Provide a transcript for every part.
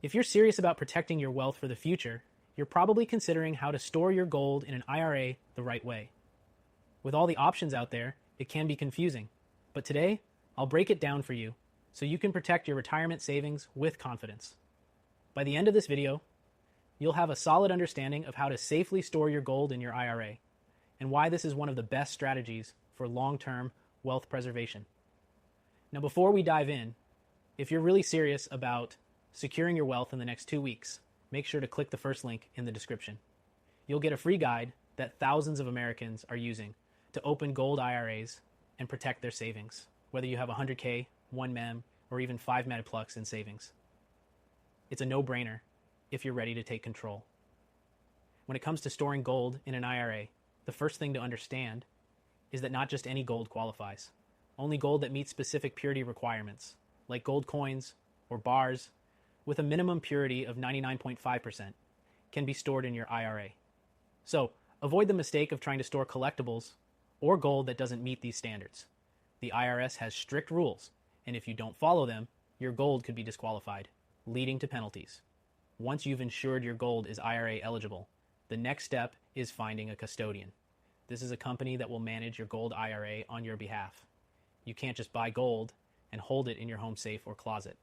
If you're serious about protecting your wealth for the future, you're probably considering how to store your gold in an IRA the right way. With all the options out there, it can be confusing. But today, I'll break it down for you so you can protect your retirement savings with confidence. By the end of this video, you'll have a solid understanding of how to safely store your gold in your IRA and why this is one of the best strategies for long-term wealth preservation. Now, before we dive in, if you're really serious about securing your wealth in the next 2 weeks, make sure to click the first link in the description. You'll get a free guide that thousands of Americans are using to open gold IRAs and protect their savings, whether you have 100K, 1 mem, or even 5 metaplex in savings. It's a no-brainer if you're ready to take control. When it comes to storing gold in an IRA, the first thing to understand is that not just any gold qualifies. Only gold that meets specific purity requirements, like gold coins or bars with a minimum purity of 99.5%, can be stored in your IRA. So, avoid the mistake of trying to store collectibles or gold that doesn't meet these standards. The IRS has strict rules, and if you don't follow them, your gold could be disqualified, leading to penalties. Once you've ensured your gold is IRA eligible, the next step is finding a custodian. This is a company that will manage your gold IRA on your behalf. You can't just buy gold and hold it in your home safe or closet.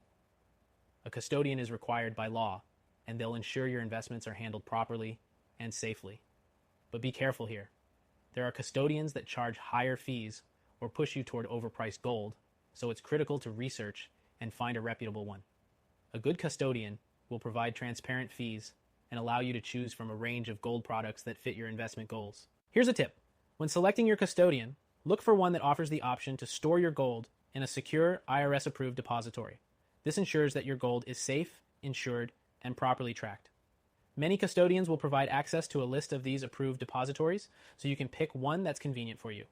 A custodian is required by law, and they'll ensure your investments are handled properly and safely. But be careful here. There are custodians that charge higher fees or push you toward overpriced gold, so it's critical to research and find a reputable one. A good custodian will provide transparent fees and allow you to choose from a range of gold products that fit your investment goals. Here's a tip. When selecting your custodian, look for one that offers the option to store your gold in a secure IRS-approved depository. This ensures that your gold is safe, insured, and properly tracked. Many custodians will provide access to a list of these approved depositories, so you can pick one that's convenient for you.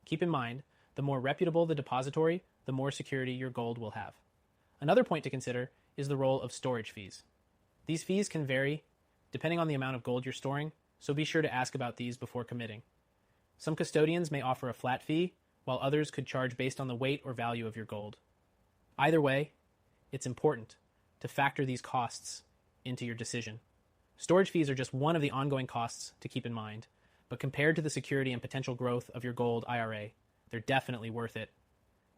Keep in mind, the more reputable the depository, the more security your gold will have. Another point to consider is the role of storage fees. These fees can vary depending on the amount of gold you're storing, so be sure to ask about these before committing. Some custodians may offer a flat fee, while others could charge based on the weight or value of your gold. Either way, it's important to factor these costs into your decision. Storage fees are just one of the ongoing costs to keep in mind, but compared to the security and potential growth of your gold IRA, they're definitely worth it.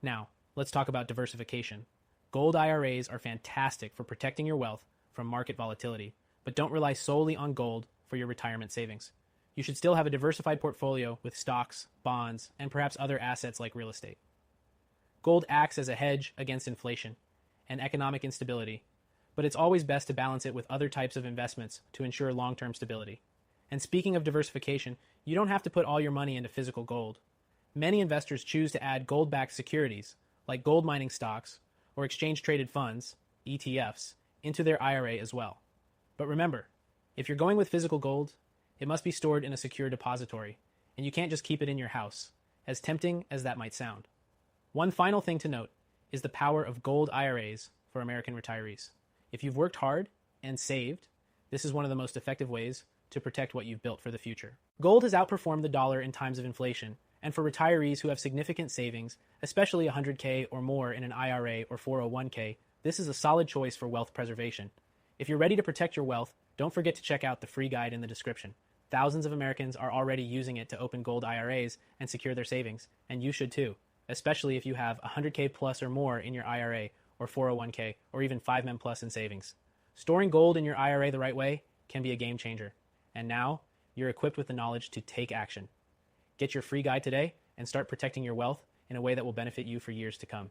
Now, let's talk about diversification. Gold IRAs are fantastic for protecting your wealth from market volatility, but don't rely solely on gold for your retirement savings. You should still have a diversified portfolio with stocks, bonds, and perhaps other assets like real estate. Gold acts as a hedge against inflation and economic instability, but it's always best to balance it with other types of investments to ensure long-term stability. And speaking of diversification, you don't have to put all your money into physical gold. Many investors choose to add gold-backed securities, like gold mining stocks or exchange-traded funds, ETFs, into their IRA as well. But remember, if you're going with physical gold, it must be stored in a secure depository, and you can't just keep it in your house, as tempting as that might sound. One final thing to note is the power of gold IRAs for American retirees. If you've worked hard and saved, this is one of the most effective ways to protect what you've built for the future. Gold has outperformed the dollar in times of inflation, and for retirees who have significant savings, especially 100K or more in an IRA or 401K, this is a solid choice for wealth preservation. If you're ready to protect your wealth, don't forget to check out the free guide in the description. Thousands of Americans are already using it to open gold IRAs and secure their savings, and you should too, especially if you have 100K plus or more in your IRA or 401K or even 5 mem plus in savings. Storing gold in your IRA the right way can be a game changer, and now you're equipped with the knowledge to take action. Get your free guide today and start protecting your wealth in a way that will benefit you for years to come.